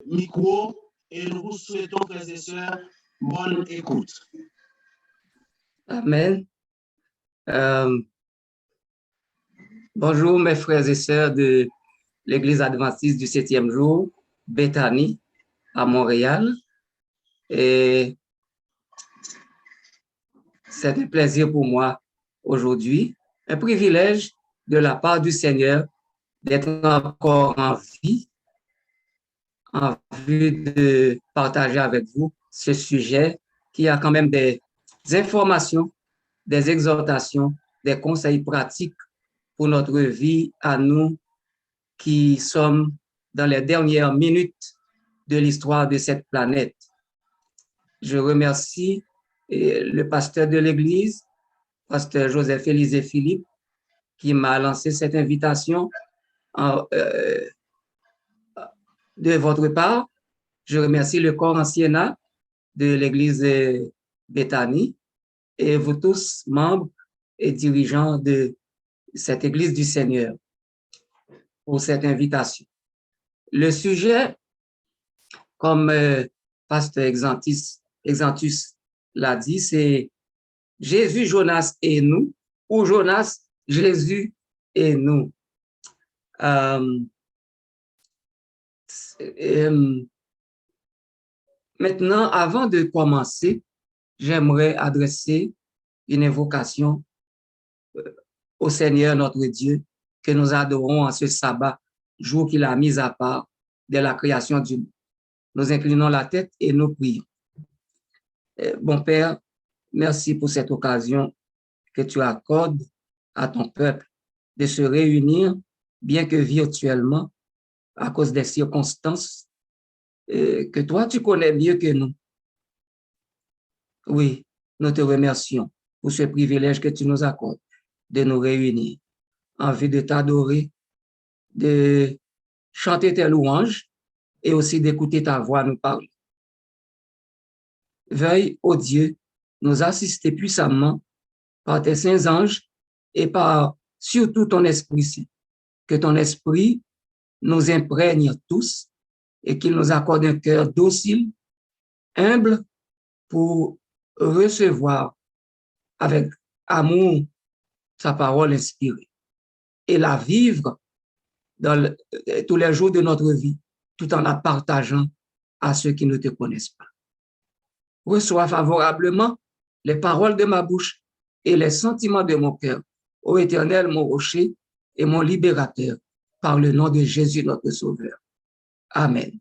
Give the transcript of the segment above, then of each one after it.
micro et nous vous souhaitons, frères et sœurs, bonne écoute. Amen. Bonjour mes frères et sœurs de l'Église adventiste du 7e jour, Bethany, à Montréal. Et c'est un plaisir pour moi aujourd'hui, un privilège de la part du Seigneur d'être encore en vie, en vue de partager avec vous ce sujet qui a quand même des informations, des exhortations, des conseils pratiques pour notre vie à nous qui sommes dans les dernières minutes de l'histoire de cette planète. Je remercie le pasteur de l'Église, pasteur Joseph Élisée Philippe, qui m'a lancé cette invitation de votre part. Je remercie le corps anciennat de l'Église Bethany et vous tous, membres et dirigeants de cette Église du Seigneur, pour cette invitation. Le sujet, comme pasteur Exantus l'a dit, c'est Jésus, Jonas et nous, ou Jonas, Jésus et nous. Maintenant, avant de commencer, j'aimerais adresser une invocation au Seigneur notre Dieu que nous adorons en ce sabbat, jour qu'il a mis à part de la création du monde. Nous inclinons la tête et nous prions. Bon Père, merci pour cette occasion que tu accordes à ton peuple de se réunir, bien que virtuellement, à cause des circonstances que toi, tu connais mieux que nous. Oui, nous te remercions pour ce privilège que tu nous accordes de nous réunir en vue de t'adorer, de chanter tes louanges et aussi d'écouter ta voix nous parler. Veuille, ô Dieu, nous assister puissamment par tes saints anges et par surtout ton Esprit Saint. Que ton Esprit nous imprègne tous et qu'il nous accorde un cœur docile, humble, pour recevoir avec amour sa parole inspirée et la vivre dans tous les jours de notre vie, tout en la partageant à ceux qui ne te connaissent pas. Reçois favorablement les paroles de ma bouche et les sentiments de mon cœur, ô Éternel, mon rocher et mon libérateur, par le nom de Jésus, notre Sauveur. Amen.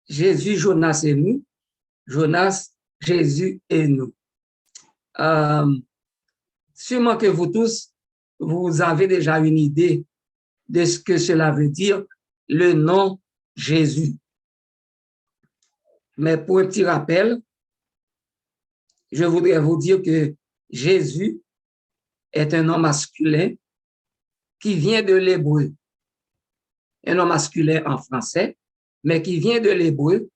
Jésus, Jonas et nous. Jonas, Jésus et nous. Sûrement que vous tous, vous avez déjà une idée de ce que cela veut dire, le nom Jésus. Mais pour un petit rappel, je voudrais vous dire que Jésus est un nom masculin qui vient de l'hébreu. Un nom masculin en français, mais qui vient de l'hébreu,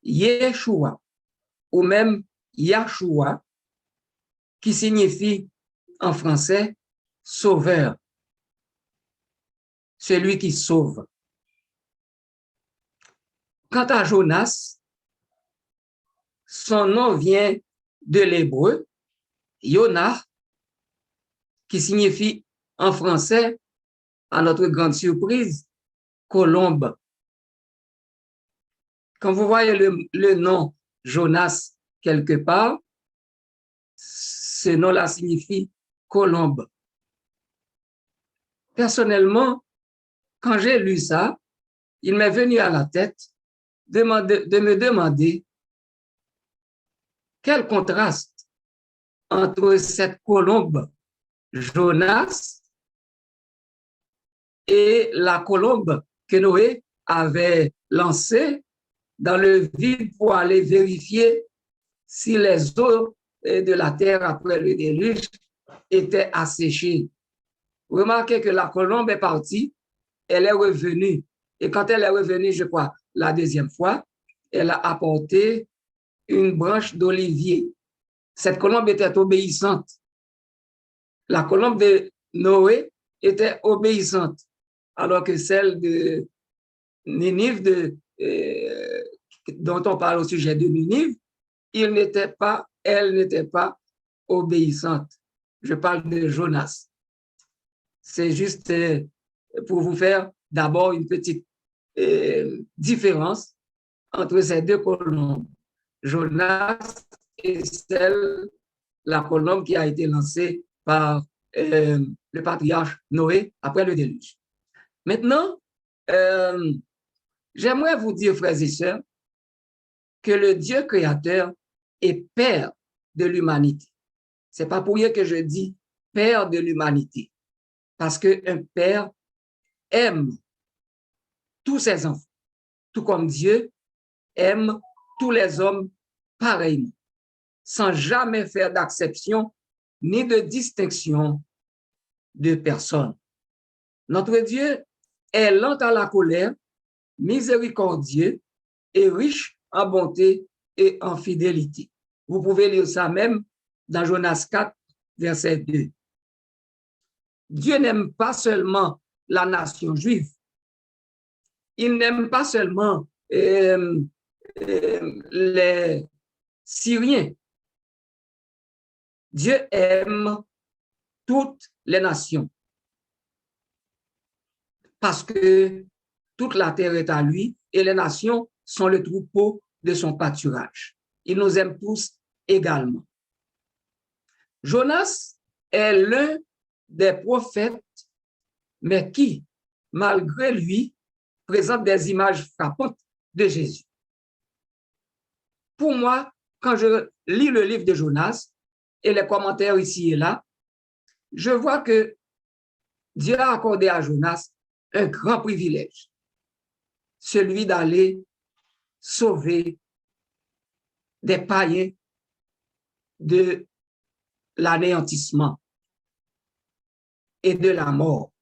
Yeshua, ou même Yahshua, qui signifie en français sauveur, celui qui sauve. Quant à Jonas, son nom vient de l'hébreu, Yonah, qui signifie en français, à notre grande surprise, colombe. Quand vous voyez le nom Jonas quelque part, ce nom-là signifie colombe. Personnellement, quand j'ai lu ça, il m'est venu à la tête de me demander quel contraste entre cette colombe Jonas et la colombe que Noé avait lancée dans le vide pour aller vérifier si les eaux de la terre après le déluge étaient asséchées. Remarquez que la colombe est partie, elle est revenue. Et quand elle est revenue, je crois, la deuxième fois, elle a apporté une branche d'olivier. Cette colombe était obéissante. la colombe de Noé était obéissante, alors que celle de Ninive, dont on parle au sujet de Ninive, elle n'était pas obéissante. Je parle de Jonas. C'est juste pour vous faire d'abord une petite différence entre ces deux colombes. Jonas et la colombe qui a été lancée par le patriarche Noé après le déluge. Maintenant, j'aimerais vous dire, frères et sœurs, que le Dieu créateur est père de l'humanité. C'est pas pour rien que je dis père de l'humanité, parce qu'un père aime tous ses enfants, tout comme Dieu aime tous les hommes pareillement, sans jamais faire d'acception ni de distinction de personne. Notre Dieu est lent à la colère, miséricordieux et riche en bonté et en fidélité. Vous pouvez lire ça même dans Jonas 4, verset 2. Dieu n'aime pas seulement la nation juive. Il n'aime pas seulement les Syriens. Dieu aime toutes les nations parce que toute la terre est à lui et les nations sont le troupeau de son pâturage. Il nous aime tous également. Jonas est l'un des prophètes, mais qui, malgré lui, présente des images frappantes de Jésus. Pour moi, quand je lis le livre de Jonas et les commentaires ici et là, je vois que Dieu a accordé à Jonas un grand privilège, celui d'aller sauver des païens de l'anéantissement et de la mort.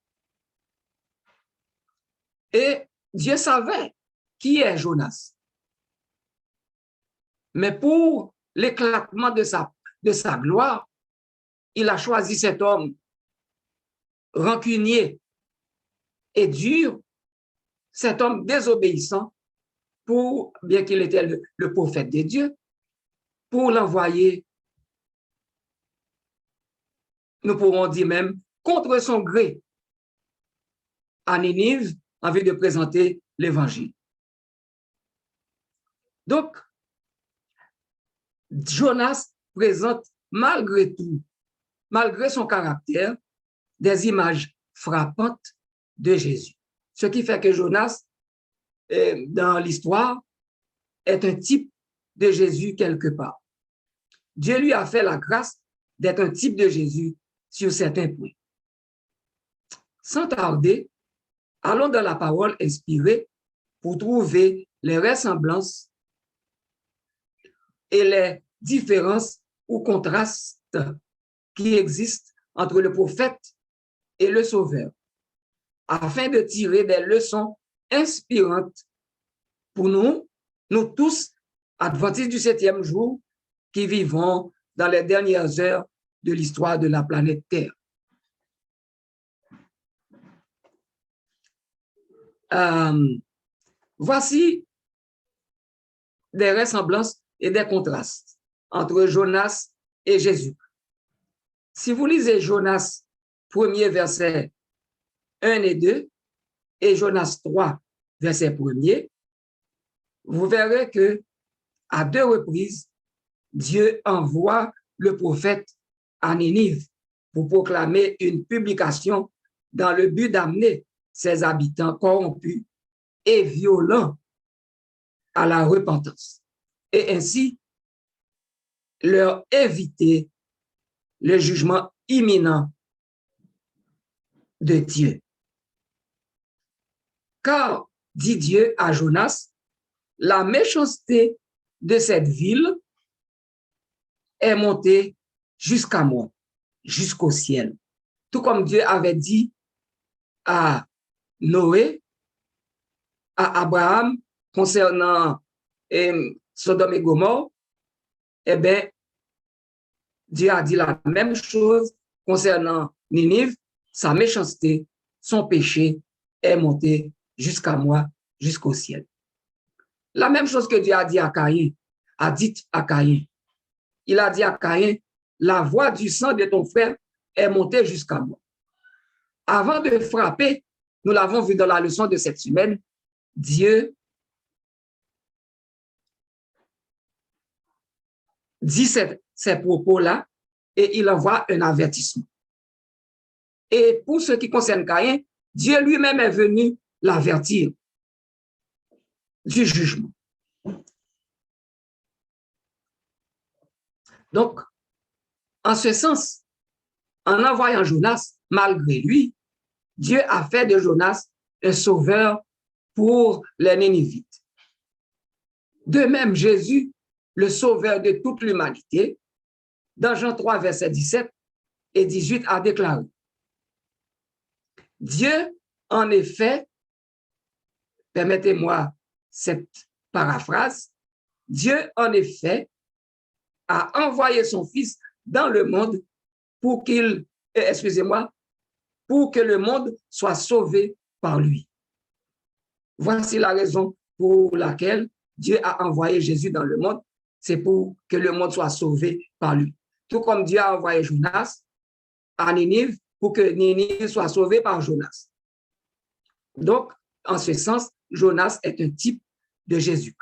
Et Dieu savait qui est Jonas. Mais pour l'éclatement de sa gloire, il a choisi cet homme rancunier et dur, cet homme désobéissant, pour, bien qu'il était le prophète de Dieu, pour l'envoyer, nous pourrons dire même, contre son gré, à Ninive, en vue de présenter l'évangile. Donc, Jonas présente malgré tout, malgré son caractère, des images frappantes de Jésus. Ce qui fait que Jonas, dans l'histoire, est un type de Jésus quelque part. Dieu lui a fait la grâce d'être un type de Jésus sur certains points. Sans tarder, allons dans la parole inspirée pour trouver les ressemblances et les différences ou contrastes qui existent entre le prophète et le sauveur, afin de tirer des leçons inspirantes pour nous tous, adventistes du 7e jour, qui vivons dans les dernières heures de l'histoire de la planète Terre. Voici des ressemblances et des contrastes entre Jonas et Jésus. Si vous lisez Jonas 1er verset 1 et 2 et Jonas 3 verset 1er, vous verrez que à 2 reprises, Dieu envoie le prophète à Ninive pour proclamer une publication dans le but d'amener ses habitants corrompus et violents à la repentance et ainsi leur éviter le jugement imminent de Dieu. Car, dit Dieu à Jonas, la méchanceté de cette ville est montée jusqu'à moi, jusqu'au ciel. Tout comme Dieu avait dit à Noé, à Abraham, concernant Sodome et Gomorrhe, eh bien, Dieu a dit la même chose concernant Ninive, sa méchanceté, son péché est monté jusqu'à moi, jusqu'au ciel. La même chose que Dieu a dit à Caïn, a dit à Caïn. Il a dit à Caïn, la voix du sang de ton frère est montée jusqu'à moi. Avant de frapper, nous l'avons vu dans la leçon de cette semaine, Dieu dit ces propos-là et il envoie un avertissement. Et pour ce qui concerne Caïn, Dieu lui-même est venu l'avertir du jugement. Donc, en ce sens, en envoyant Jonas, malgré lui, Dieu a fait de Jonas un sauveur pour les Nénivites. De même, Jésus, le sauveur de toute l'humanité, dans Jean 3, versets 17 et 18, a déclaré, Dieu, en effet, permettez-moi cette paraphrase, Dieu, en effet, a envoyé son Fils dans le monde pour qu'il, excusez-moi, pour que le monde soit sauvé par lui. Voici la raison pour laquelle Dieu a envoyé Jésus dans le monde, c'est pour que le monde soit sauvé par lui. Tout comme Dieu a envoyé Jonas à Ninive pour que Ninive soit sauvé par Jonas. Donc, en ce sens, Jonas est un type de Jésus.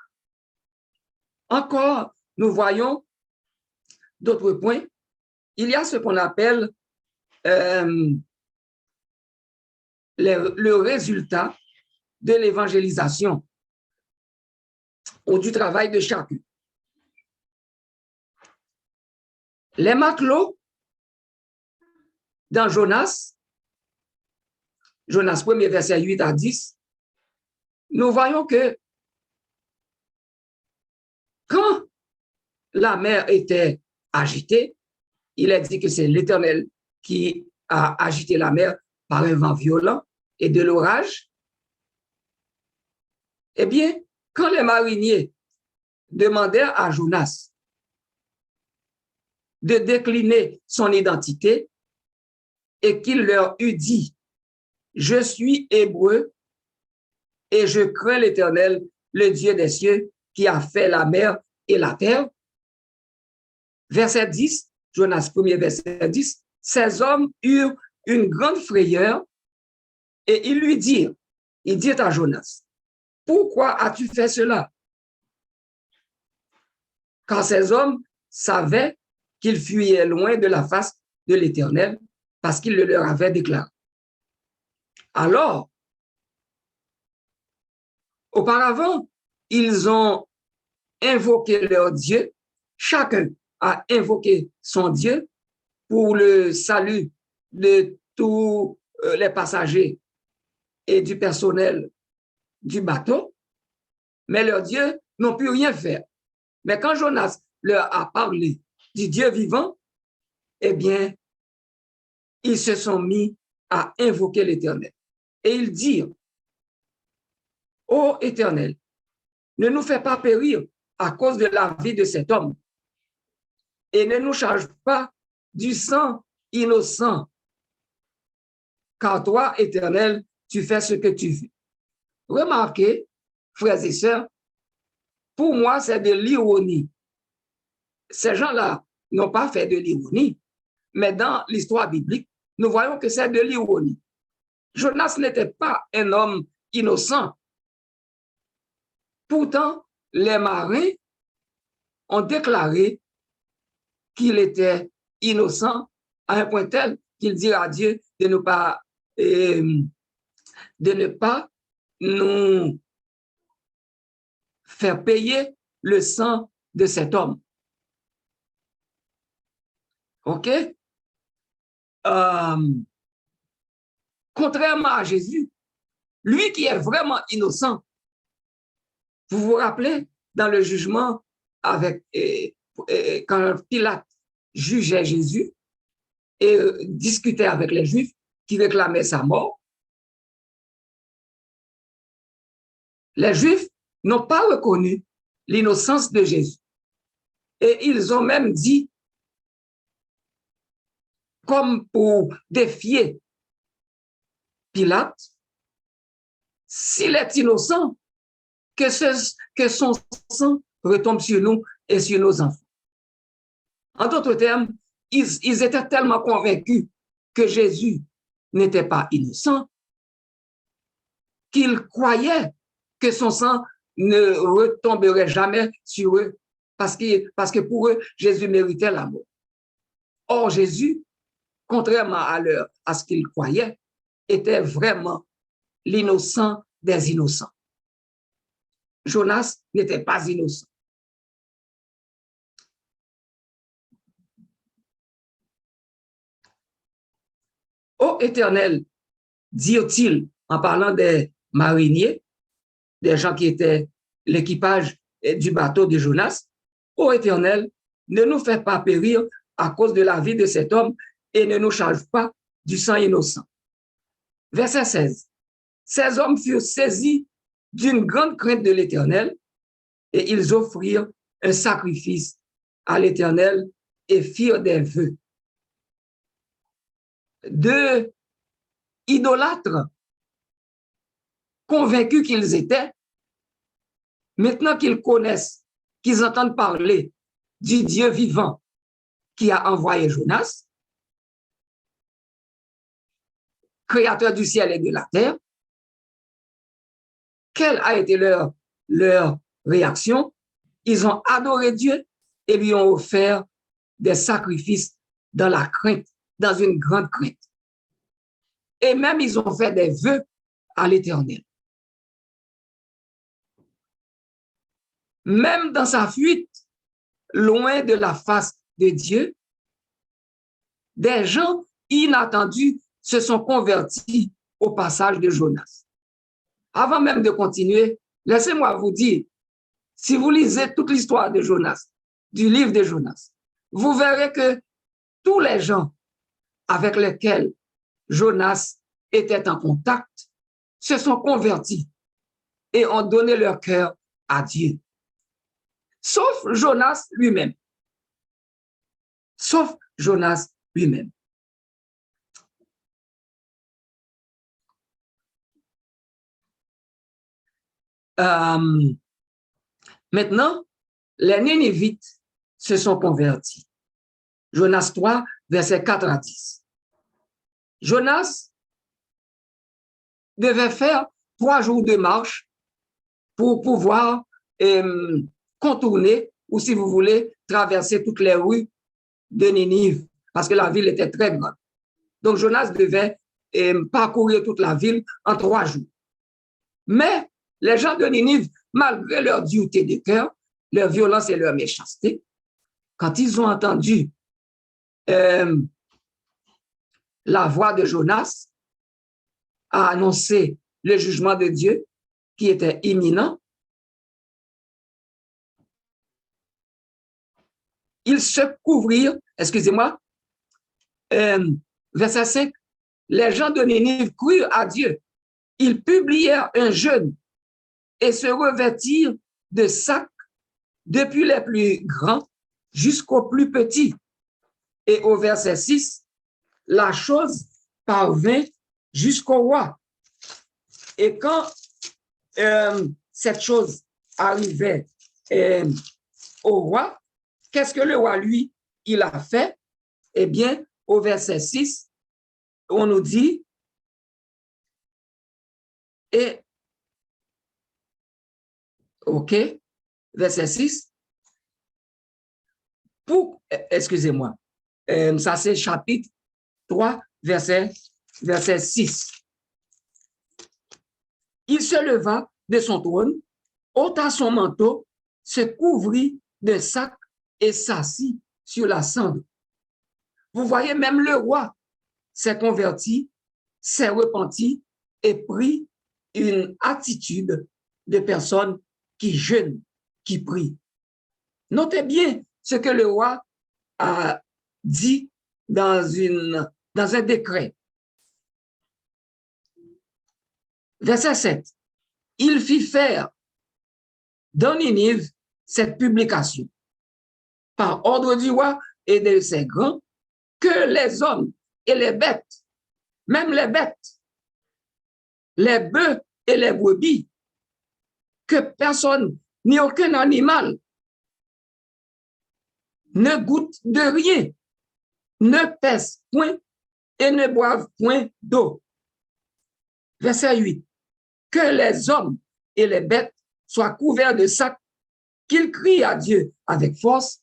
Encore, nous voyons d'autres points. Il y a ce qu'on appelle le résultat de l'évangélisation ou du travail de chacun. Les matelots dans Jonas 1er, verset 8 à 10, nous voyons que quand la mer était agitée, il est dit que c'est l'Éternel qui a agité la mer par un vent violent et de l'orage. Eh bien, quand les mariniers demandèrent à Jonas de décliner son identité et qu'il leur eut dit, je suis hébreu et je crains l'Éternel, le Dieu des cieux, qui a fait la mer et la terre. Verset 10, Jonas 1er, verset 10, ces hommes eurent une grande frayeur et ils lui dirent, il dit à Jonas, pourquoi as-tu fait cela? Car ces hommes savaient qu'ils fuyaient loin de la face de l'Éternel parce qu'il le leur avait déclaré. Alors, auparavant, ils ont invoqué leur Dieu, chacun a invoqué son Dieu pour le salut de tous les passagers et du personnel du bateau, mais leurs dieux n'ont pu rien faire. Mais quand Jonas leur a parlé du Dieu vivant, eh bien, ils se sont mis à invoquer l'Éternel. Et ils dirent, ô Éternel, ne nous fais pas périr à cause de la vie de cet homme et ne nous charge pas du sang innocent, car toi, Éternel, tu fais ce que tu veux. Remarquez, frères et sœurs, pour moi, c'est de l'ironie. Ces gens-là n'ont pas fait de l'ironie, mais dans l'histoire biblique, nous voyons que c'est de l'ironie. Jonas n'était pas un homme innocent. Pourtant, les marins ont déclaré qu'il était innocent à un point tel qu'il dit à Dieu de ne pas nous faire payer le sang de cet homme. OK? Contrairement à Jésus, lui qui est vraiment innocent, vous vous rappelez dans le jugement avec quand Pilate jugeait Jésus et discutait avec les Juifs qui réclamaient sa mort, les Juifs n'ont pas reconnu l'innocence de Jésus. Et ils ont même dit, comme pour défier Pilate, s'il est innocent, que son sang retombe sur nous et sur nos enfants. En d'autres termes, ils étaient tellement convaincus que Jésus n'était pas innocent qu'ils croyaient que son sang ne retomberait jamais sur eux parce que pour eux, Jésus méritait la mort. Or, Jésus, contrairement à ce qu'ils croyaient, était vraiment l'innocent des innocents. Jonas n'était pas innocent. Ô Éternel, dit-il en parlant des mariniers, des gens qui étaient l'équipage du bateau de Jonas, ô Éternel, ne nous fais pas périr à cause de la vie de cet homme et ne nous charge pas du sang innocent. Verset 16. Ces hommes furent saisis d'une grande crainte de l'Éternel et ils offrirent un sacrifice à l'Éternel et firent des vœux. Deux idolâtres, convaincus qu'ils étaient, maintenant qu'ils connaissent, qu'ils entendent parler du Dieu vivant qui a envoyé Jonas, créateur du ciel et de la terre, quelle a été leur réaction? Ils ont adoré Dieu et lui ont offert des sacrifices dans la crainte, dans une grande crainte. Et même ils ont fait des vœux à l'Éternel. Même dans sa fuite, loin de la face de Dieu, des gens inattendus se sont convertis au passage de Jonas. Avant même de continuer, laissez-moi vous dire, si vous lisez toute l'histoire de Jonas, du livre de Jonas, vous verrez que tous les gens avec lesquels Jonas était en contact se sont convertis et ont donné leur cœur à Dieu. Sauf Jonas lui-même. Sauf Jonas lui-même. Maintenant, les Nénévites se sont convertis. Jonas 3, versets 4 à 10. Jonas devait faire 3 jours de marche pour pouvoir contourner, ou si vous voulez, traverser toutes les rues de Ninive, parce que la ville était très grande. Donc, Jonas devait parcourir toute la ville en 3 jours. Mais les gens de Ninive, malgré leur dureté de cœur, leur violence et leur méchanceté, quand ils ont entendu la voix de Jonas a annoncé le jugement de Dieu qui était imminent, ils se couvrirent, excusez-moi, verset 5, les gens de Ninive crurent à Dieu. Ils publièrent un jeûne et se revêtirent de sacs depuis les plus grands jusqu'aux plus petits. Et au verset 6, la chose parvint jusqu'au roi. Et quand cette chose arrivait au roi, qu'est-ce que le roi, lui, il a fait? Eh bien, au verset 6, on nous dit, OK, verset 6, excusez-moi, ça c'est chapitre 3, verset 6. Il se leva de son trône, ôta son manteau, se couvrit d'un sac et s'assit sur la cendre. Vous voyez, même le roi s'est converti, s'est repenti et pris une attitude de personne qui jeûne, qui prie. Notez bien ce que le roi a dit dans un décret. Verset 7. Il fit faire dans Ninive cette publication par ordre du roi et de ses grands, que les hommes et les bêtes, même les bêtes, les bœufs et les brebis, que personne ni aucun animal ne goûte de rien, ne pèse point et ne boivent point d'eau. Verset 8. Que les hommes et les bêtes soient couverts de sacs, qu'ils crient à Dieu avec force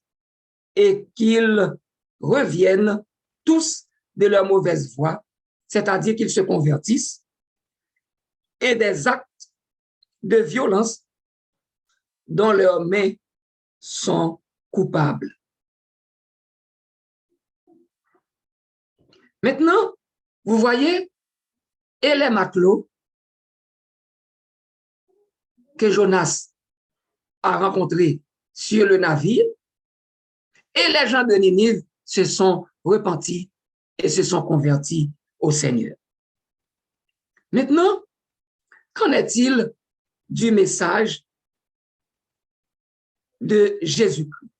et qu'ils reviennent tous de leur mauvaise voie, c'est-à-dire qu'ils se convertissent, et des actes de violence dont leurs mains sont coupables. Maintenant, vous voyez, et les matelots que Jonas a rencontrés sur le navire, et les gens de Ninive se sont repentis et se sont convertis au Seigneur. Maintenant, qu'en est-il du message de Jésus-Christ?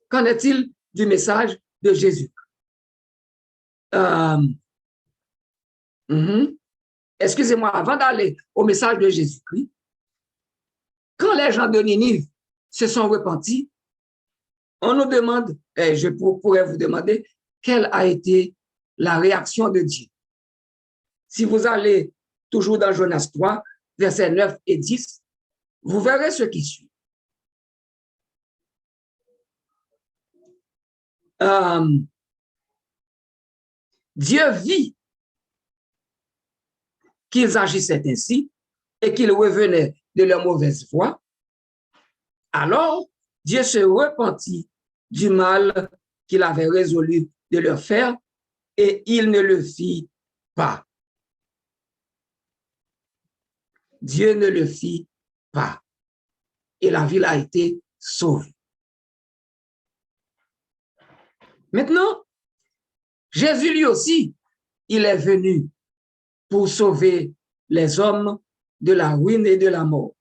Qu'en est-il du message de Jésus-Christ? Excusez-moi, avant d'aller au message de Jésus-Christ, quand les gens de Ninive se sont repentis, on nous demande, et je pourrais vous demander, quelle a été la réaction de Dieu. Si vous allez toujours dans Jonas 3, versets 9 et 10, vous verrez ce qui suit. Dieu vit qu'ils agissaient ainsi et qu'ils revenaient de leur mauvaise voie. Alors, Dieu se repentit du mal qu'il avait résolu de leur faire et il ne le fit pas. Dieu ne le fit pas. Et la ville a été sauvée. Maintenant, Jésus lui aussi, il est venu pour sauver les hommes de la ruine et de la mort,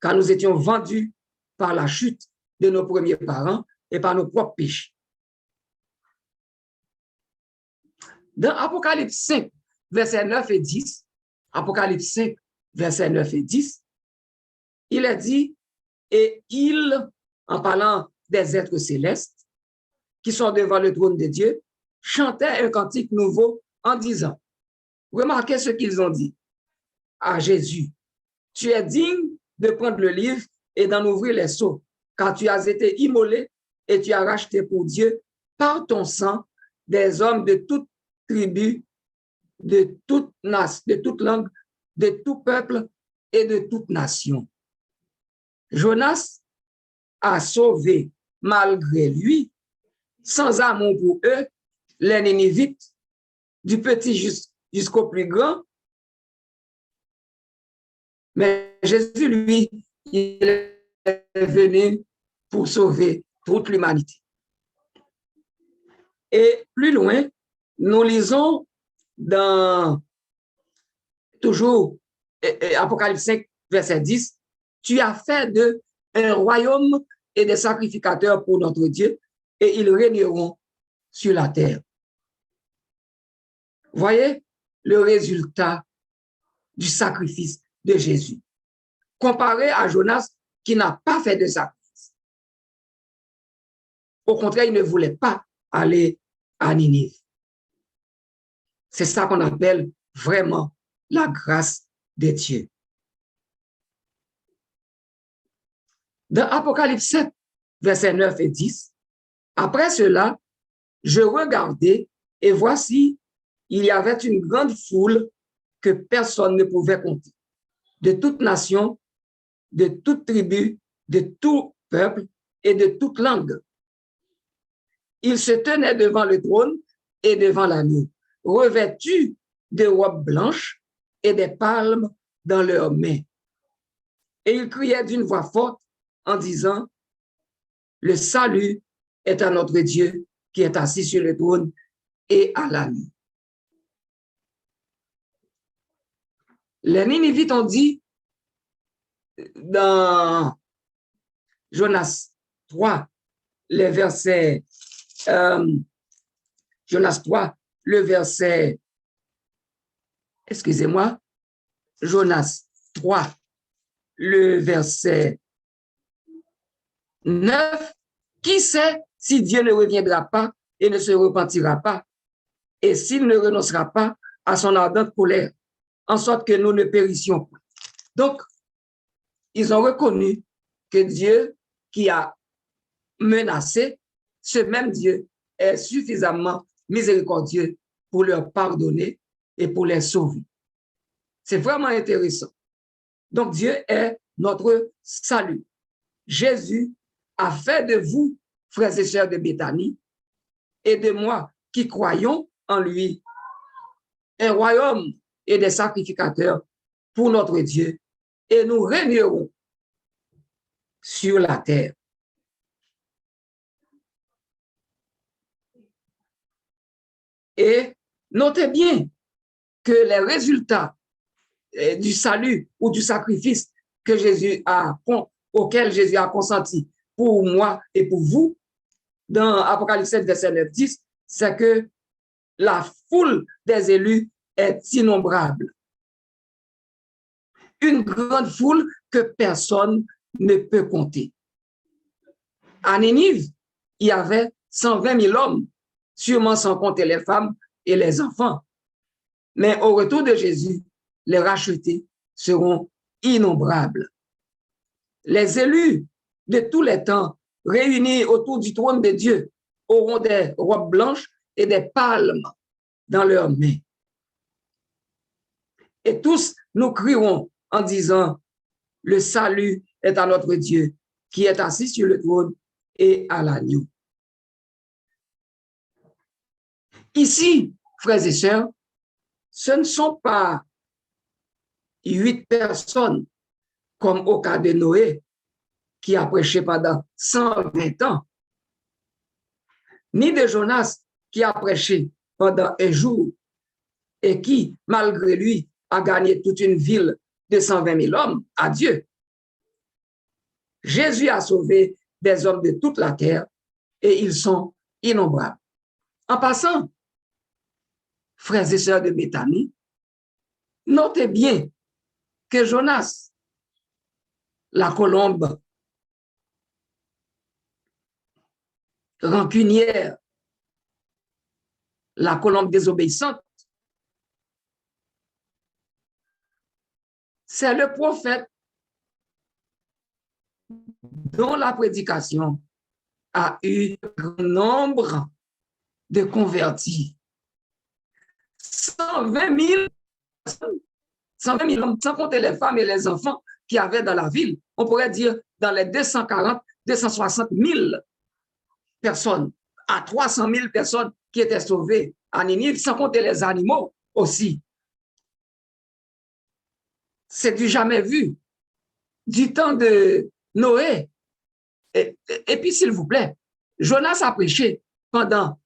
car nous étions vendus par la chute de nos premiers parents et par nos propres péchés. Dans Apocalypse 5, versets 9 et 10, Apocalypse 5, versets 9 et 10, il est dit, et il, en parlant des êtres célestes qui sont devant le trône de Dieu, chantait un cantique nouveau en disant, remarquez ce qu'ils ont dit à Jésus, tu es digne de prendre le livre et d'en ouvrir les sceaux, car tu as été immolé et tu as racheté pour Dieu par ton sang des hommes de toute tribu, de toute langue, de tout peuple et de toute nation. Jonas a sauvé malgré lui, sans amour pour eux, les Ninivites, du petit jusqu'au plus grand. Mais Jésus, lui, il est venu pour sauver toute l'humanité. Et plus loin, nous lisons dans toujours Apocalypse 5, verset 10, tu as fait d'eux un royaume et des sacrificateurs pour notre Dieu, et ils régneront sur la terre. Voyez le résultat du sacrifice de Jésus, comparé à Jonas qui n'a pas fait de sacrifice. Au contraire, il ne voulait pas aller à Ninive. C'est ça qu'on appelle vraiment la grâce de Dieu. Dans Apocalypse 7, versets 9 et 10, après cela, je regardais et voici, il y avait une grande foule que personne ne pouvait compter, de toute nation, de toute tribu, de tout peuple et de toute langue. Ils se tenaient devant le trône et devant l'agneau, revêtus de robes blanches et des palmes dans leurs mains. Et ils criaient d'une voix forte en disant, le salut est à notre Dieu qui est assis sur le trône et à l'agneau. Les Ninivites ont dit dans Jonas 3, les versets Jonas 3, le verset, excusez-moi, Jonas 3, le verset 9, qui sait si Dieu ne reviendra pas et ne se repentira pas, et s'il ne renoncera pas à son ardente colère, en sorte que nous ne périssions pas. Donc, ils ont reconnu que Dieu qui a menacé, ce même Dieu est suffisamment miséricordieux pour leur pardonner et pour les sauver. C'est vraiment intéressant. Donc, Dieu est notre salut. Jésus a fait de vous, frères et sœurs de Béthanie, et de moi qui croyons en lui, un royaume et des sacrificateurs pour notre Dieu, et nous régnerons sur la terre. Et notez bien que les résultats du salut ou du sacrifice que auquel Jésus a consenti pour moi et pour vous, dans Apocalypse 7, verset 9, 10, c'est que la foule des élus est innombrable. Une grande foule que personne ne peut compter. À Ninive, il y avait 120 000 hommes, sûrement sans compter les femmes et les enfants. Mais au retour de Jésus, les rachetés seront innombrables. Les élus de tous les temps, réunis autour du trône de Dieu, auront des robes blanches et des palmes dans leurs mains. Et tous nous crierons en disant, le salut est à notre Dieu qui est assis sur le trône et à l'agneau. Ici, frères et sœurs, ce ne sont pas 8 personnes comme au cas de Noé qui a prêché pendant 120 ans, ni de Jonas qui a prêché pendant un jour et qui, malgré lui, a gagné toute une ville de 120 000 hommes à Dieu. Jésus a sauvé des hommes de toute la terre et ils sont innombrables. En passant, frères et sœurs de Béthanie, notez bien que Jonas, la colombe rancunière, la colombe désobéissante, c'est le prophète dont la prédication a eu un grand nombre de convertis. 120 000 hommes, sans compter les femmes et les enfants qui avaient dans la ville. On pourrait dire dans les 240, 260 000 personnes, à 300 000 personnes qui étaient sauvées à Ninive, sans compter les animaux aussi. C'est du jamais vu. Du temps de Noé. Et puis, s'il vous plaît, Jonas a prêché pendant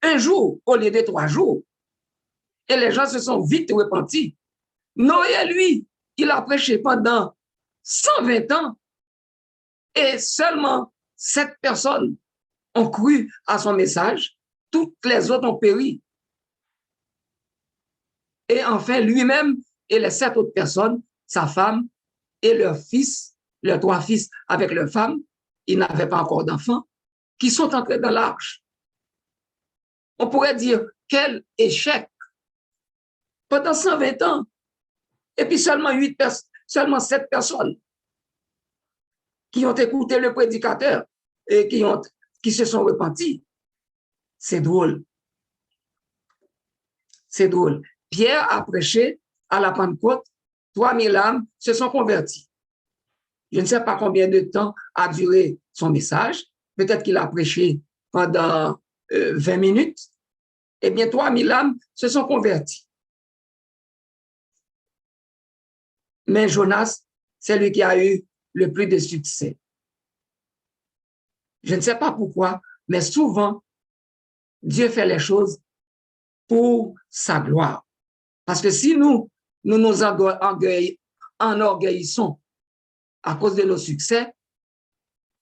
un jour au lieu de 3 jours. Et les gens se sont vite repentis. Noé, lui, il a prêché pendant 120 ans et seulement 7 personnes ont cru à son message. Toutes les autres ont péri. Et enfin, lui-même et les 7 autres personnes, sa femme et leurs fils, leurs 3 fils avec leurs femmes, ils n'avaient pas encore d'enfants, qui sont entrés dans l'arche. On pourrait dire, quel échec! Pendant 120 ans, et puis seulement 7 personnes qui ont écouté le prédicateur et qui se sont repentis. C'est drôle. C'est drôle. Pierre a prêché à la Pentecôte, 3000 âmes se sont converties. Je ne sais pas combien de temps a duré son message. Peut-être qu'il a prêché pendant 20 minutes. Eh bien, 3000 âmes se sont converties. Mais Jonas, c'est lui qui a eu le plus de succès. Je ne sais pas pourquoi, mais souvent, Dieu fait les choses pour sa gloire. Parce que si nous nous enorgueillissons à cause de nos succès,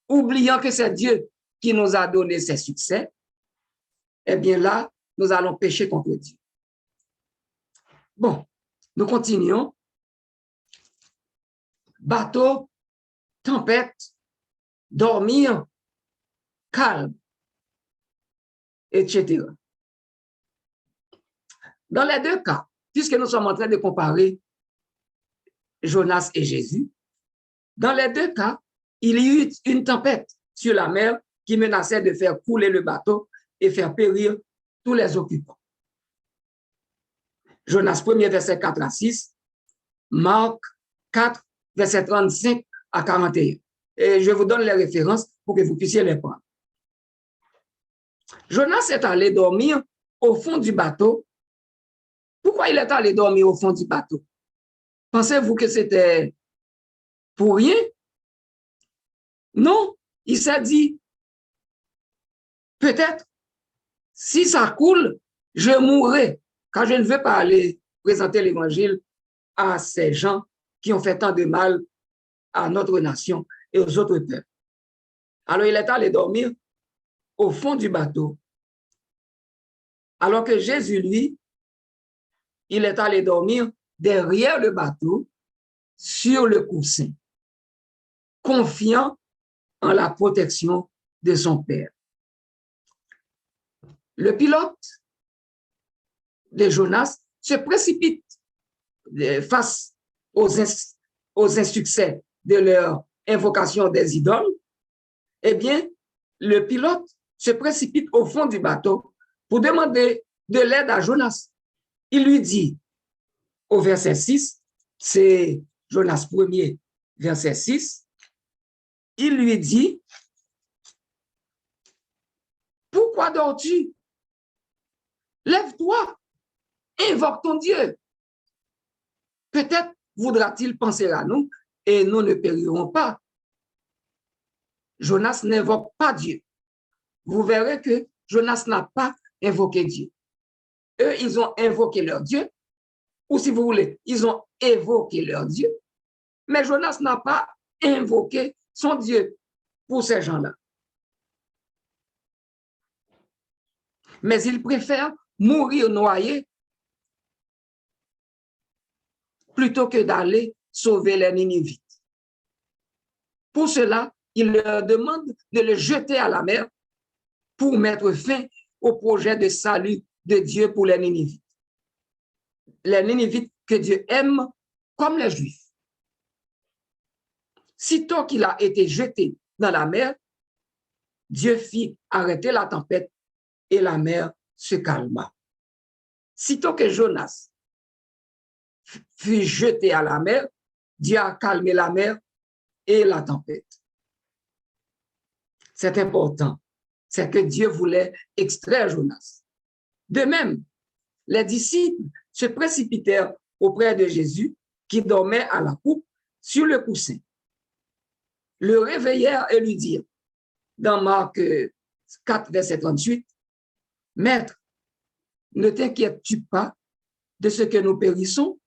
oubliant que c'est Dieu qui nous a donné ses succès, eh bien là, nous allons pécher contre Dieu. Bon, nous continuons. Bateau, tempête, dormir, calme, etc. Dans les deux cas, puisque nous sommes en train de comparer Jonas et Jésus, dans les deux cas, il y eut une tempête sur la mer qui menaçait de faire couler le bateau et faire périr tous les occupants. Jonas 1er, verset 4 à 6, Marc 4, verset 35 à 41. Et je vous donne les références pour que vous puissiez les prendre. Jonas est allé dormir au fond du bateau. Pourquoi il est allé dormir au fond du bateau? Pensez-vous que c'était pour rien? Non, il s'est dit, peut-être, si ça coule, je mourrai, car je ne veux pas aller présenter l'évangile à ces gens qui ont fait tant de mal à notre nation et aux autres peuples. Alors, il est allé dormir au fond du bateau, alors que Jésus, lui, il est allé dormir derrière le bateau, sur le coussin, confiant en la protection de son Père. Le pilote de Jonas se précipite face aux insuccès de leur invocation des idoles. Eh bien, le pilote se précipite au fond du bateau pour demander de l'aide à Jonas. Il lui dit, au verset 6, c'est Jonas 1er, verset 6, il lui dit, pourquoi dors-tu? Lève-toi, invoque ton Dieu. Peut-être voudra-t-il penser à nous et nous ne périrons pas. Jonas n'invoque pas Dieu. Vous verrez que Jonas n'a pas invoqué Dieu. Eux, ils ont invoqué leur Dieu, ou si vous voulez, ils ont évoqué leur Dieu, mais Jonas n'a pas invoqué son Dieu pour ces gens-là. Mais il préfère mourir noyé plutôt que d'aller sauver les Ninivites. Pour cela, il leur demande de le jeter à la mer pour mettre fin au projet de salut de Dieu pour les Ninivites. Les Ninivites que Dieu aime comme les Juifs. Sitôt qu'il a été jeté dans la mer, Dieu fit arrêter la tempête et la mer se calma. Sitôt que Jonas fut jeté à la mer, Dieu a calmé la mer et la tempête. C'est important, c'est que Dieu voulait extraire Jonas. De même, les disciples se précipitèrent auprès de Jésus qui dormait à la poupe sur le coussin. Le réveillèrent et lui dirent, dans Marc 4, verset 38, « Maître, ne t'inquiètes-tu pas de ce que nous périssons? »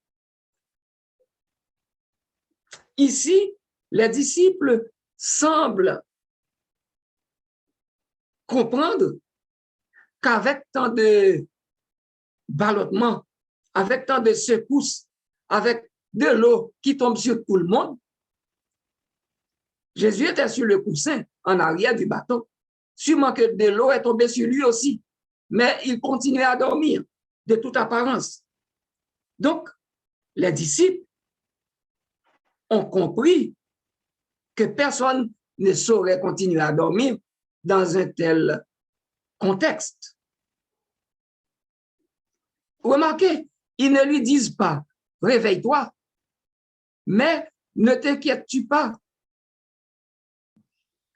Ici, les disciples semblent comprendre qu'avec tant de ballottements, avec tant de secousses, avec de l'eau qui tombe sur tout le monde, Jésus était sur le coussin en arrière du bateau. Sûrement que de l'eau est tombée sur lui aussi, mais il continuait à dormir de toute apparence. Donc, les disciples ont compris que personne ne saurait continuer à dormir dans un tel contexte. Remarquez, ils ne lui disent pas « réveille-toi », mais « ne t'inquiètes-tu pas ».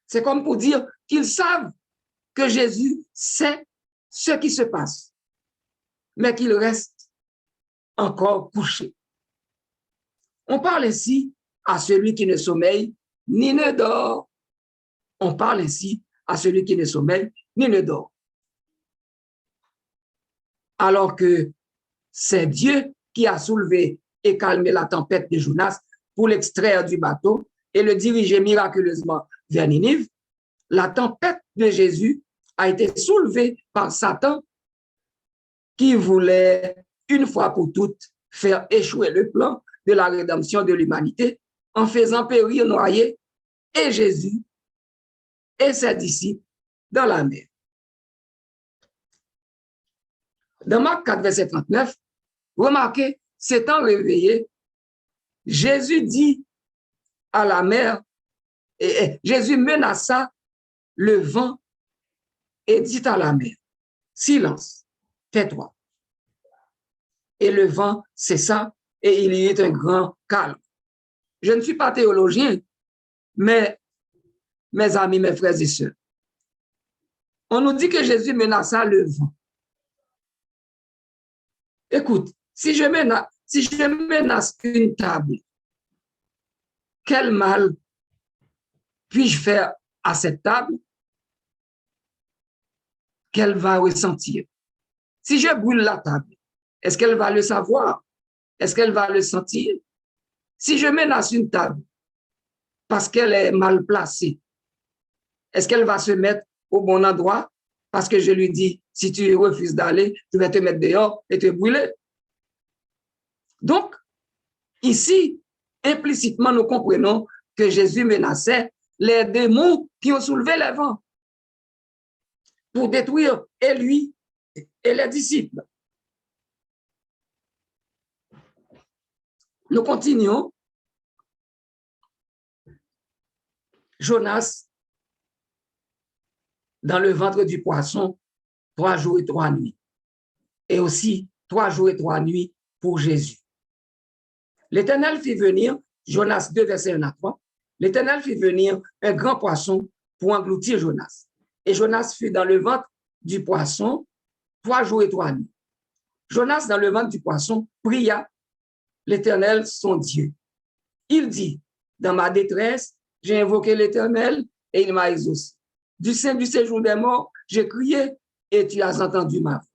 C'est comme pour dire qu'ils savent que Jésus sait ce qui se passe, mais qu'il reste encore couché. On parle ainsi à celui qui ne sommeille ni ne dort. On parle ainsi à celui qui ne sommeille ni ne dort. Alors que c'est Dieu qui a soulevé et calmé la tempête de Jonas pour l'extraire du bateau et le diriger miraculeusement vers Ninive, la tempête de Jésus a été soulevé par Satan qui voulait, une fois pour toutes, faire échouer le plan de la rédemption de l'humanité en faisant périr, noyer et Jésus et ses disciples dans la mer. Dans Marc 4, verset 39, remarquez, s'étant réveillé, Jésus dit à la mer, Jésus menaça le vent et dit à la mer, silence, tais-toi. Et le vent cessa et il y eut un grand calme. Je ne suis pas théologien, mais mes amis, mes frères et sœurs, on nous dit que Jésus menaça le vent. Écoute, si je menace une table, quel mal puis-je faire à cette table qu'elle va ressentir? Si je brûle la table, est-ce qu'elle va le savoir? Est-ce qu'elle va le sentir? Si je menace une table parce qu'elle est mal placée, est-ce qu'elle va se mettre au bon endroit? Parce que je lui dis, si tu refuses d'aller, je vais te mettre dehors et te brûler. Donc, ici, implicitement, nous comprenons que Jésus menaçait les démons qui ont soulevé les vents pour détruire et lui et les disciples. Nous continuons. Jonas, dans le ventre du poisson, 3 jours et 3 nuits. Et aussi 3 jours et 3 nuits pour Jésus. L'Éternel fit venir, Jonas 2, verset 1 à 3, l'Éternel fit venir un grand poisson pour engloutir Jonas. Et Jonas fut dans le ventre du poisson 3 jours et 3 nuits. Jonas, dans le ventre du poisson, pria l'Éternel, son Dieu. Il dit, dans ma détresse, j'ai invoqué l'Éternel et il m'a exaucé. Du sein du séjour des morts, j'ai crié et tu as entendu ma voix.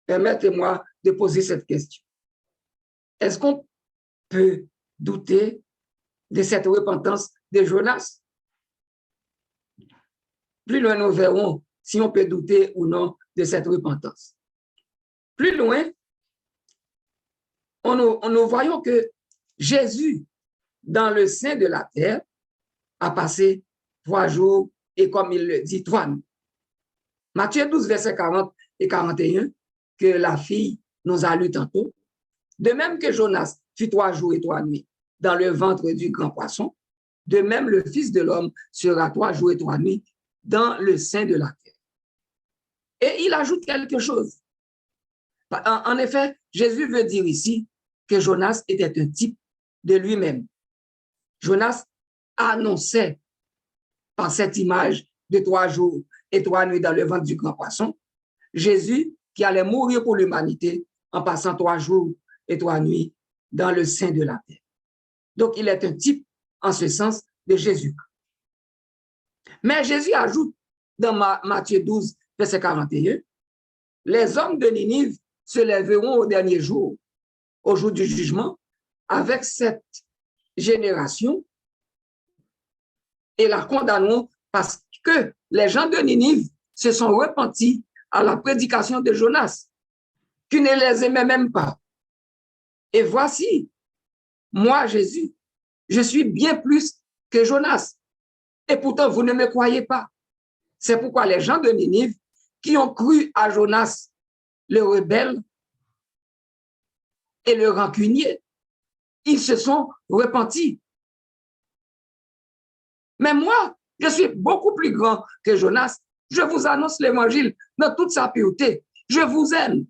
Permettez-moi de poser cette question. Est-ce qu'on peut douter de cette repentance de Jonas? Plus loin, nous verrons si on peut douter ou non de cette repentance. Plus loin, nous voyons que Jésus, dans le sein de la terre, a passé 3 jours et, comme il le dit, 3 nuits. Matthieu 12, versets 40 et 41, que la fille nous a lu tantôt. De même que Jonas fut 3 jours et 3 nuits dans le ventre du grand poisson, de même le Fils de l'homme sera 3 jours et 3 nuits dans le sein de la terre. Et il ajoute quelque chose. En effet, Jésus veut dire ici que Jonas était un type de lui-même. Jonas annonçait par cette image de 3 jours et 3 nuits dans le ventre du grand poisson, Jésus qui allait mourir pour l'humanité en passant 3 jours et 3 nuits dans le sein de la terre. Donc, il est un type, en ce sens, de Jésus. Mais Jésus ajoute dans Matthieu 12, verset 41, les hommes de Ninive se lèveront au dernier jour, au jour du jugement, avec cette génération et la condamneront parce que les gens de Ninive se sont repentis à la prédication de Jonas, qui ne les aimait même pas. Et voici, moi, Jésus, je suis bien plus que Jonas. Et pourtant, vous ne me croyez pas. C'est pourquoi les gens de Ninive qui ont cru à Jonas, le rebelle et le rancunier, ils se sont repentis. Mais moi, je suis beaucoup plus grand que Jonas. Je vous annonce l'évangile dans toute sa pureté. Je vous aime.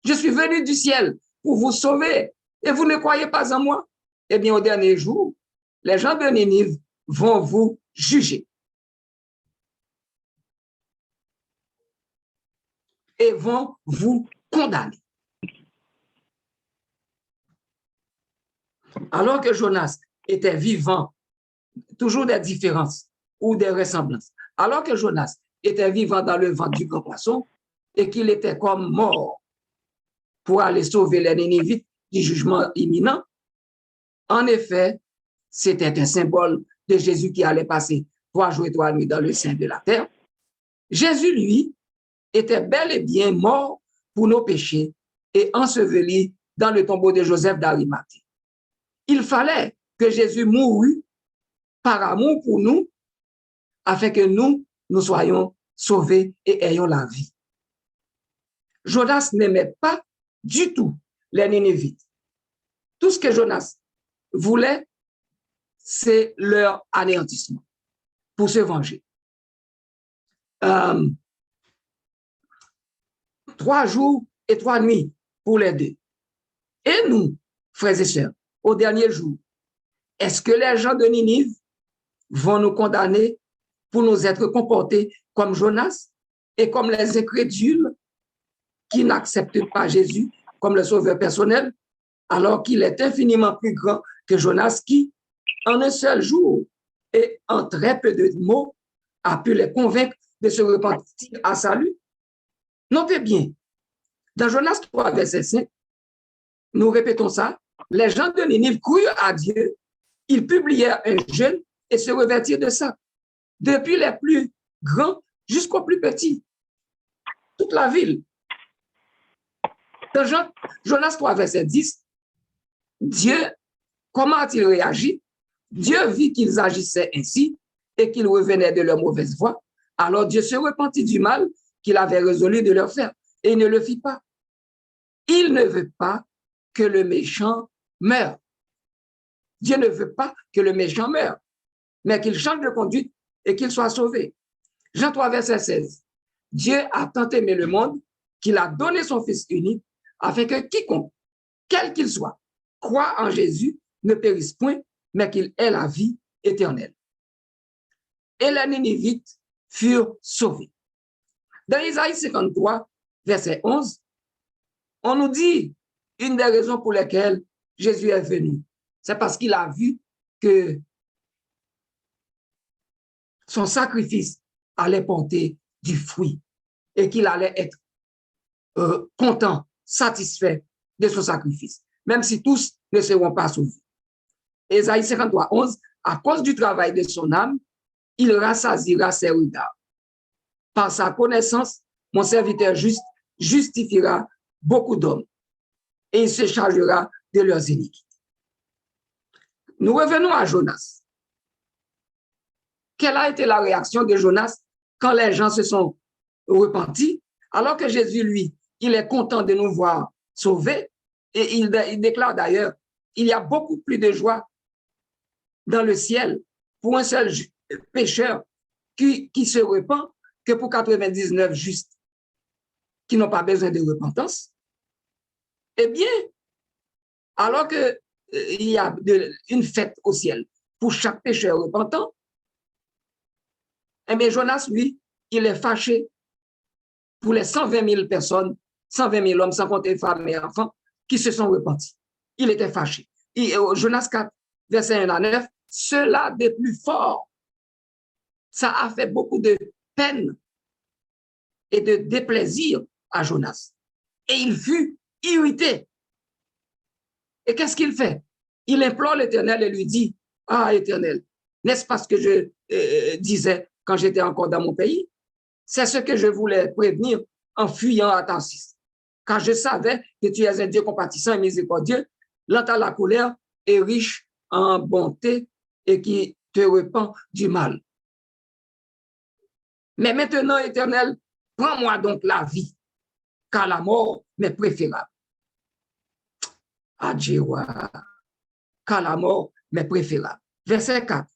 Je suis venu du ciel pour vous sauver et vous ne croyez pas en moi. Eh bien, au dernier jour, les gens de Ninive vont vous juger et vont vous condamner. Alors que Jonas était vivant, toujours des différences ou des ressemblances, alors que Jonas était vivant dans le ventre du grand poisson et qu'il était comme mort pour aller sauver les Ninivites du jugement imminent, en effet, c'était un symbole de Jésus qui allait passer 3 jours et 3 nuits dans le sein de la terre, Jésus, lui, était bel et bien mort pour nos péchés et enseveli dans le tombeau de Joseph d'Arimathée. Il fallait que Jésus mourût par amour pour nous, afin que nous soyons sauvés et ayons la vie. Jonas n'aimait pas du tout les Ninivites. Tout ce que Jonas voulait, c'est leur anéantissement pour se venger. 3 jours et 3 nuits pour les deux. Et nous, frères et sœurs, au dernier jour, est-ce que les gens de Ninive vont nous condamner pour nous être comportés comme Jonas et comme les incrédules qui n'acceptent pas Jésus comme le sauveur personnel, alors qu'il est infiniment plus grand que Jonas qui, en un seul jour et en très peu de mots, a pu les convaincre de se repentir à salut? Notez bien, dans Jonas 3, verset 5, nous répétons ça, les gens de Ninive crurent à Dieu, ils publièrent un jeûne et se revêtirent de ça. Depuis les plus grands jusqu'aux plus petits. Toute la ville. Dans Jonas 3, verset 10, Dieu, comment a-t-il réagi? Dieu vit qu'ils agissaient ainsi et qu'ils revenaient de leur mauvaise voie. Alors Dieu se repentit du mal qu'il avait résolu de leur faire et il ne le fit pas. Il ne veut pas que le méchant meure. Dieu ne veut pas que le méchant meure, mais qu'il change de conduite et qu'il soit sauvé. Jean 3, verset 16. Dieu a tant aimé le monde qu'il a donné son Fils unique afin que quiconque, quel qu'il soit, croit en Jésus, ne périsse point, mais qu'il ait la vie éternelle. Et les Ninivites furent sauvés. Dans Isaïe 53, verset 11, on nous dit une des raisons pour lesquelles Jésus est venu. C'est parce qu'il a vu que son sacrifice allait porter du fruit et qu'il allait être content, satisfait de son sacrifice, même si tous ne seront pas sauvés. Ésaïe 53, 11, à cause du travail de son âme, il rassasiera ses regards. Par sa connaissance, mon serviteur juste justifiera beaucoup d'hommes et il se chargera de leurs iniquités. Nous revenons à Jonas. Quelle a été la réaction de Jonas quand les gens se sont repentis, alors que Jésus, lui, il est content de nous voir sauvés et il déclare d'ailleurs, il y a beaucoup plus de joie dans le ciel pour un seul pécheur qui se repent que pour 99 justes qui n'ont pas besoin de repentance. Eh bien, alors qu'il y a une fête au ciel pour chaque pécheur repentant, eh bien, Jonas, lui, il est fâché pour les 120 000 personnes, 120 000 hommes, sans compter femmes et enfants, qui se sont repentis. Il était fâché. Et Jonas 4, verset 1 à 9, cela des plus forts, ça a fait beaucoup de peine et de déplaisir à Jonas. Et il fut irrité. Et qu'est-ce qu'il fait? Il implore l'Éternel et lui dit, ah, Éternel, n'est-ce pas ce que je disais quand j'étais encore dans mon pays? C'est ce que je voulais prévenir en fuyant à Tarsis. Car je savais que tu es un Dieu compatissant et miséricordieux, lent à la colère et riche en bonté et qui te repent du mal. Mais maintenant, Éternel, prends-moi donc la vie, car la mort m'est préférable. Adjewa, car la mort m'est préférable. Verset 4.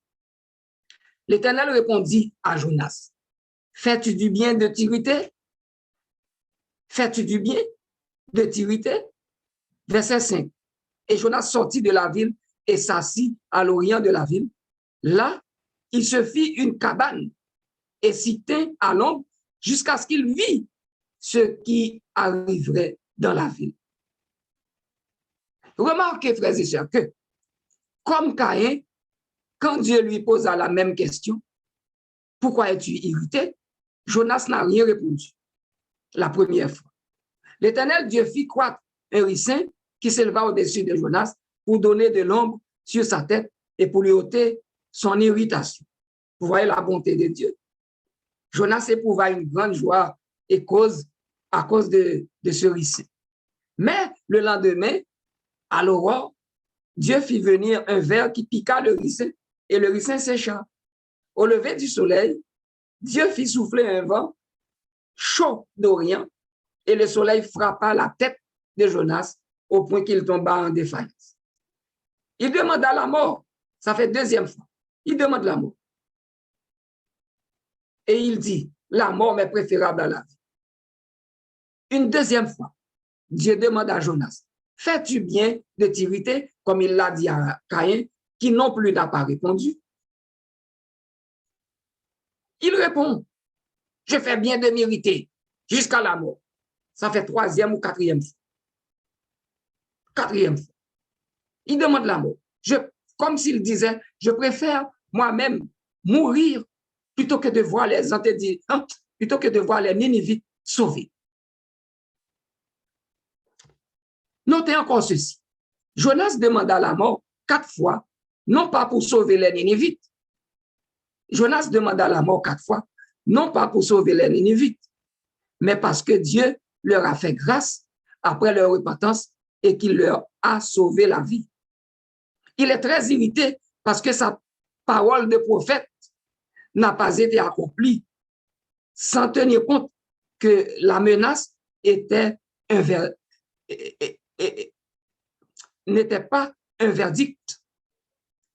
L'Éternel répondit à Jonas, fais-tu du bien de t'irriter? Fais-tu du bien de t'irriter? Verset 5. Et Jonas sortit de la ville et s'assit à l'orient de la ville. Là, il se fit une cabane et s'y tint à l'ombre jusqu'à ce qu'il vît ce qui arriverait dans la ville. Remarquez, frères et sœurs, que comme Caïn, quand Dieu lui posa la même question, pourquoi es-tu irrité? Jonas n'a rien répondu la première fois. L'Éternel Dieu fit croître un ricin qui s'éleva au-dessus de Jonas pour donner de l'ombre sur sa tête et pour lui ôter son irritation. Vous voyez la bonté de Dieu. Jonas éprouva une grande joie à cause de ce ricin. Mais le lendemain, à l'aurore, Dieu fit venir un ver qui piqua le ricin et le ricin sécha. Au lever du soleil, Dieu fit souffler un vent chaud d'Orient et le soleil frappa la tête de Jonas au point qu'il tomba en défaillance. Il demanda la mort. Ça fait deuxième fois. Il demande la mort. Et il dit, la mort m'est préférable à la vie. Une deuxième fois, Dieu demande à Jonas, fais-tu bien de t'irriter, comme il l'a dit à Caïn, qui non plus n'a pas répondu? Il répond, je fais bien de m'irriter jusqu'à la mort. Ça fait troisième ou quatrième fois. Quatrième fois. Il demande la mort. Comme s'il disait, je préfère moi-même mourir plutôt que de voir les plutôt que de voir les Ninivites sauvés. Notez encore ceci. Jonas demanda la mort 4 fois, non pas pour sauver les Ninivites. Jonas demanda la mort 4 fois, non pas pour sauver les Ninivites, mais parce que Dieu leur a fait grâce après leur repentance et qu'il leur a sauvé la vie. Il est très irrité parce que sa parole de prophète n'a pas été accomplie, sans tenir compte que la menace n'était pas un verdict.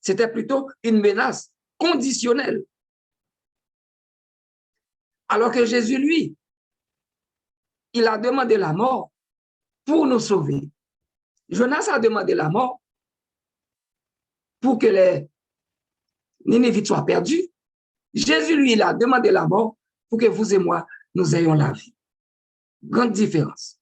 C'était plutôt une menace conditionnelle. Alors que Jésus, lui, il a demandé la mort pour nous sauver. Jonas a demandé la mort pour que les Ninivites soient perdus. Jésus, lui, il a demandé la mort pour que vous et moi, nous ayons la vie. Grande différence.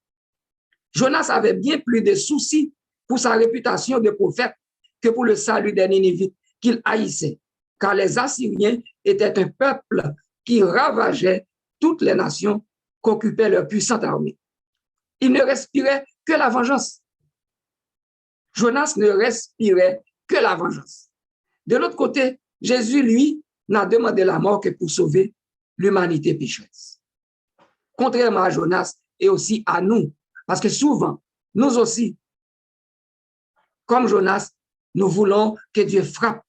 Jonas avait bien plus de soucis pour sa réputation de prophète que pour le salut des Ninivites qu'il haïssait, car les Assyriens étaient un peuple qui ravageait toutes les nations qu'occupait leur puissante armée. Il ne respirait que la vengeance. Jonas ne respirait que la vengeance. De l'autre côté, Jésus, lui, n'a demandé la mort que pour sauver l'humanité pécheresse. Contrairement à Jonas et aussi à nous, parce que souvent, nous aussi, comme Jonas, nous voulons que Dieu frappe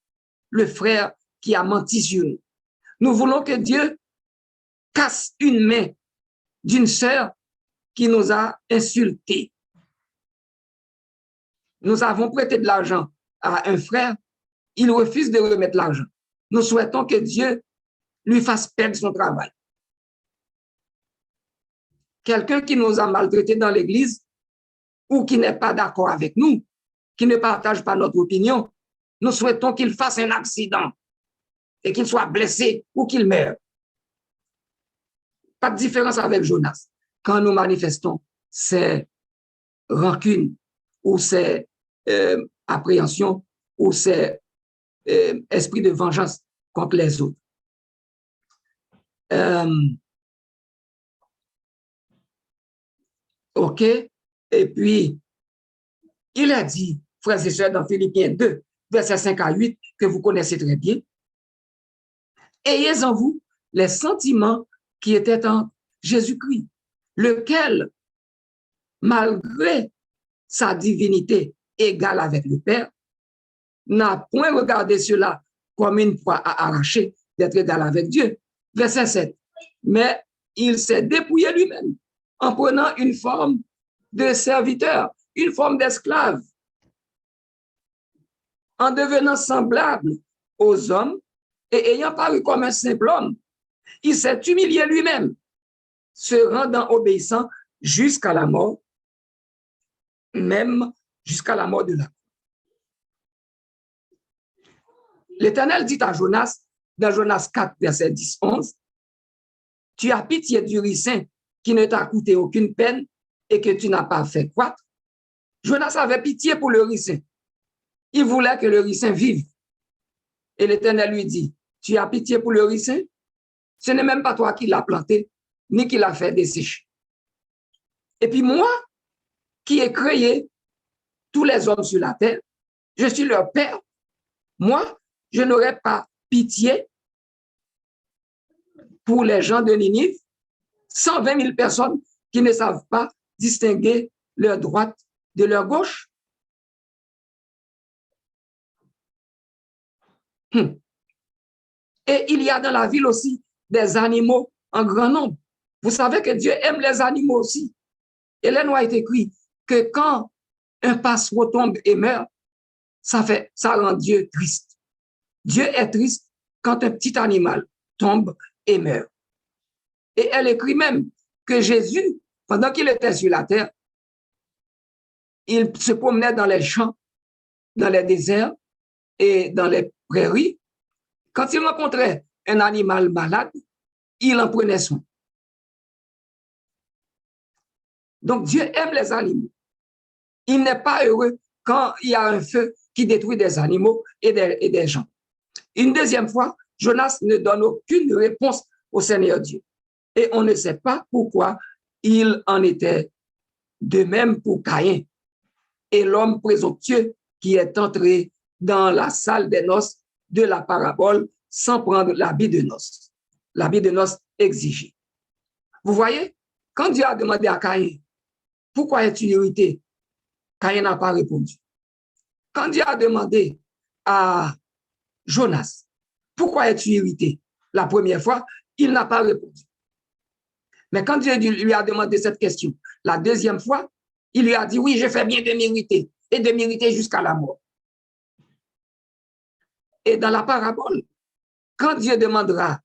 le frère qui a menti sur nous. Nous voulons que Dieu casse une main d'une sœur qui nous a insultés. Nous avons prêté de l'argent à un frère, il refuse de remettre l'argent. Nous souhaitons que Dieu lui fasse perdre son travail. Quelqu'un qui nous a maltraités dans l'église ou qui n'est pas d'accord avec nous, qui ne partage pas notre opinion, nous souhaitons qu'il fasse un accident et qu'il soit blessé ou qu'il meure. Pas de différence avec Jonas. Quand nous manifestons ces rancunes ou ces appréhensions ou ces esprits de vengeance contre les autres. OK? Et puis, il a dit, frères et sœurs, dans Philippiens 2, versets 5 à 8, que vous connaissez très bien, ayez en vous les sentiments qui étaient en Jésus-Christ, lequel, malgré sa divinité égale avec le Père, n'a point regardé cela comme une proie à arracher d'être égal avec Dieu. Verset 7. Mais il s'est dépouillé lui-même en prenant une forme de serviteur, une forme d'esclave, en devenant semblable aux hommes et ayant paru comme un simple homme. Il s'est humilié lui-même, se rendant obéissant jusqu'à la mort, même jusqu'à la mort de la croix. L'Éternel dit à Jonas, dans Jonas 4, verset 10-11, « Tu as pitié du ricin qui ne t'a coûté aucune peine et que tu n'as pas fait croître. » Jonas avait pitié pour le ricin. Il voulait que le ricin vive. Et l'Éternel lui dit, « Tu as pitié pour le ricin? Ce n'est même pas toi qui l'as planté, ni qui l'as fait dessécher. Et puis moi, qui ai créé tous les hommes sur la terre, je suis leur père. Moi, je n'aurais pas pitié pour les gens de Ninive, 120 000 personnes qui ne savent pas distinguer leur droite de leur gauche. Et il y a dans la ville aussi des animaux en grand nombre. Vous savez que Dieu aime les animaux aussi. Et là, nous a été écrit que quand un passereau tombe et meurt, ça rend Dieu triste. Dieu est triste quand un petit animal tombe et meurt. Et elle écrit même que Jésus, pendant qu'il était sur la terre, il se promenait dans les champs, dans les déserts et dans les prairies. Quand il rencontrait un animal malade, il en prenait soin. Donc Dieu aime les animaux. Il n'est pas heureux quand il y a un feu qui détruit des animaux et des gens. Une deuxième fois, Jonas ne donne aucune réponse au Seigneur Dieu. Et on ne sait pas pourquoi il en était de même pour Caïn et l'homme présomptueux qui est entré dans la salle des noces de la parabole sans prendre l'habit de noces. L'habit de noces exigé. Vous voyez, quand Dieu a demandé à Caïn, pourquoi es-tu irrité? Caïn n'a pas répondu. Quand Dieu a demandé à Jonas, pourquoi es-tu irrité? La première fois, il n'a pas répondu. Mais quand Dieu lui a demandé cette question, la deuxième fois, il lui a dit, oui, je fais bien de m'irriter et de m'irriter jusqu'à la mort. Et dans la parabole, quand Dieu demandera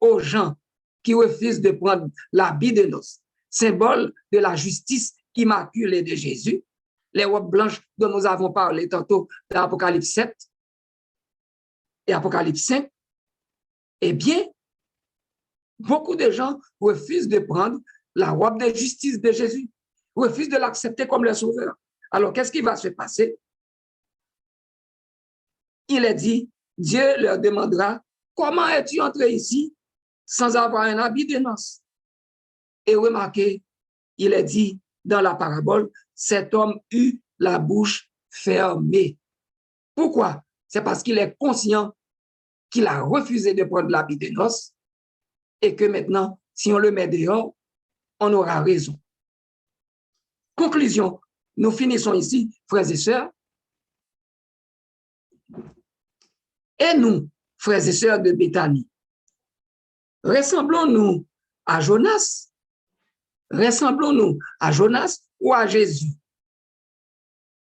aux gens qui refusent de prendre l'habit de noces, symbole de la justice immaculée de Jésus, les robes blanches dont nous avons parlé tantôt dans Apocalypse 7 et Apocalypse 5, eh bien, beaucoup de gens refusent de prendre la robe de justice de Jésus, refusent de l'accepter comme le sauveur. Alors, qu'est-ce qui va se passer? Il est dit, Dieu leur demandera, comment es-tu entré ici sans avoir un habit de noces? Et remarquez, il est dit dans la parabole, cet homme eut la bouche fermée. Pourquoi? C'est parce qu'il est conscient qu'il a refusé de prendre l'habit de noces et que maintenant, si on le met dehors, on aura raison. Conclusion, nous finissons ici, frères et sœurs. Et nous, frères et sœurs de Béthanie, ressemblons-nous à Jonas? Ressemblons-nous à Jonas ou à Jésus?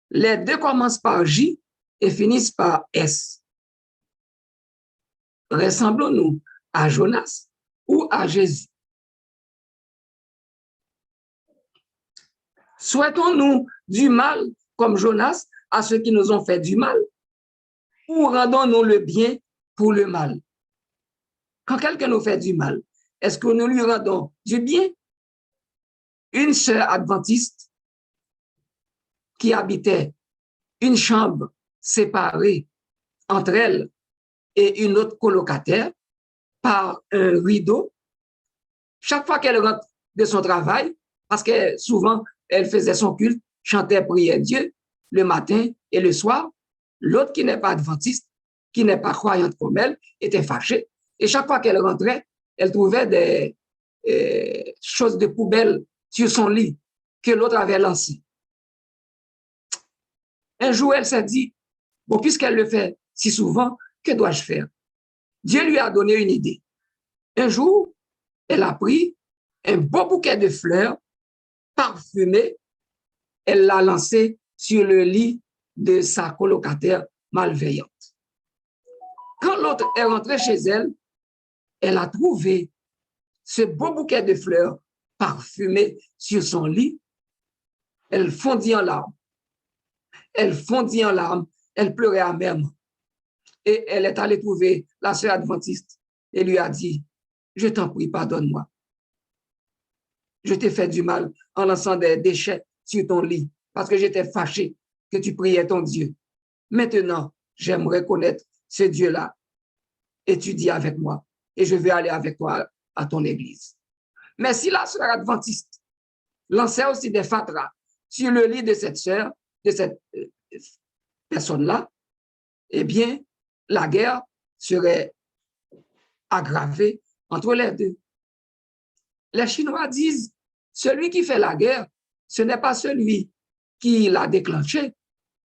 Les deux commencent par J et finissent par S. Ressemblons-nous à Jonas ou à Jésus? Souhaitons-nous du mal comme Jonas à ceux qui nous ont fait du mal? Ou rendons-nous le bien pour le mal? Quand quelqu'un nous fait du mal, est-ce que nous lui rendons du bien? Une sœur adventiste qui habitait une chambre séparée entre elle et une autre colocataire par un rideau, chaque fois qu'elle rentre de son travail, parce que souvent elle faisait son culte, chantait, priait Dieu le matin et le soir, l'autre qui n'est pas adventiste, qui n'est pas croyante comme elle, était fâchée. Et chaque fois qu'elle rentrait, elle trouvait des choses de poubelle sur son lit que l'autre avait lancées. Un jour, elle s'est dit, bon, puisqu'elle le fait si souvent, que dois-je faire? Dieu lui a donné une idée. Un jour, elle a pris un beau bouquet de fleurs parfumées, elle l'a lancé sur le lit de sa colocataire malveillante. Quand l'autre est rentrée chez elle, elle a trouvé ce beau bouquet de fleurs parfumées sur son lit. Elle fondit en larmes. Elle fondit en larmes. Elle pleurait amèrement. Et elle est allée trouver la sœur adventiste et lui a dit, je t'en prie, pardonne-moi. Je t'ai fait du mal en lançant des déchets sur ton lit parce que j'étais fâché que tu priais ton Dieu. Maintenant, j'aimerais connaître ce Dieu-là. Étudie avec moi et je vais aller avec toi à ton église. Mais si la sœur adventiste lançait aussi des fatras sur le lit de cette sœur, de cette personne-là, eh bien, la guerre serait aggravée entre les deux. Les Chinois disent, celui qui fait la guerre, ce n'est pas celui qui l'a déclenché,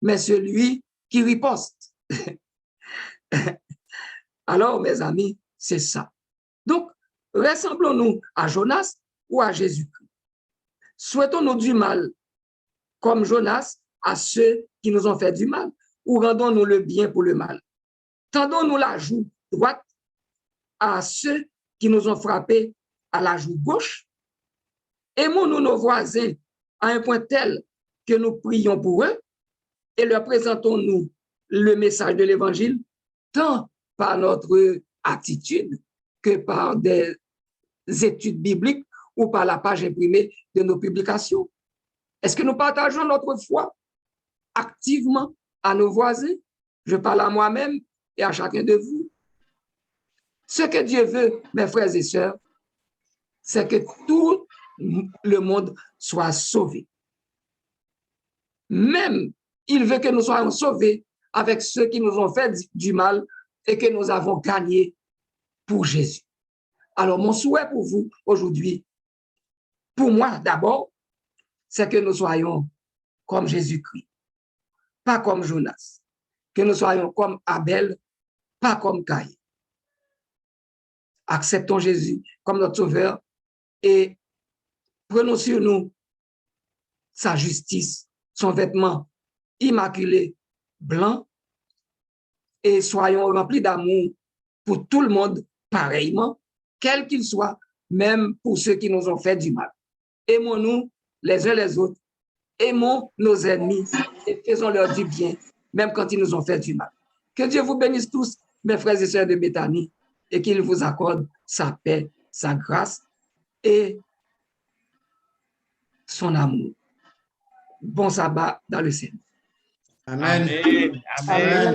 mais celui qui riposte. Alors, mes amis, c'est ça. Donc, ressemblons-nous à Jonas ou à Jésus-Christ. Souhaitons-nous du mal, comme Jonas, à ceux qui nous ont fait du mal, ou rendons-nous le bien pour le mal? Tendons-nous la joue droite à ceux qui nous ont frappés à la joue gauche? Aimons-nous nos voisins à un point tel que nous prions pour eux et leur présentons-nous le message de l'Évangile, tant par notre attitude que par des études bibliques ou par la page imprimée de nos publications? Est-ce que nous partageons notre foi activement à nos voisins? Je parle à moi-même et à chacun de vous. Ce que Dieu veut, mes frères et sœurs, c'est que tout le monde soit sauvé. Même, il veut que nous soyons sauvés avec ceux qui nous ont fait du mal et que nous avons gagné pour Jésus. Alors, mon souhait pour vous aujourd'hui, pour moi d'abord, c'est que nous soyons comme Jésus-Christ, pas comme Jonas. Que nous soyons comme Abel, pas comme Caïn. Acceptons Jésus comme notre Sauveur et prenons sur nous sa justice, son vêtement immaculé, blanc, et soyons remplis d'amour pour tout le monde pareillement, quel qu'il soit, même pour ceux qui nous ont fait du mal. Aimons-nous les uns les autres, aimons nos ennemis et faisons-leur du bien, même quand ils nous ont fait du mal. Que Dieu vous bénisse tous, mes frères et sœurs de Béthanie, et qu'il vous accorde sa paix, sa grâce et son amour. Bon sabbat dans le Seigneur. Amen. Amen. Amen.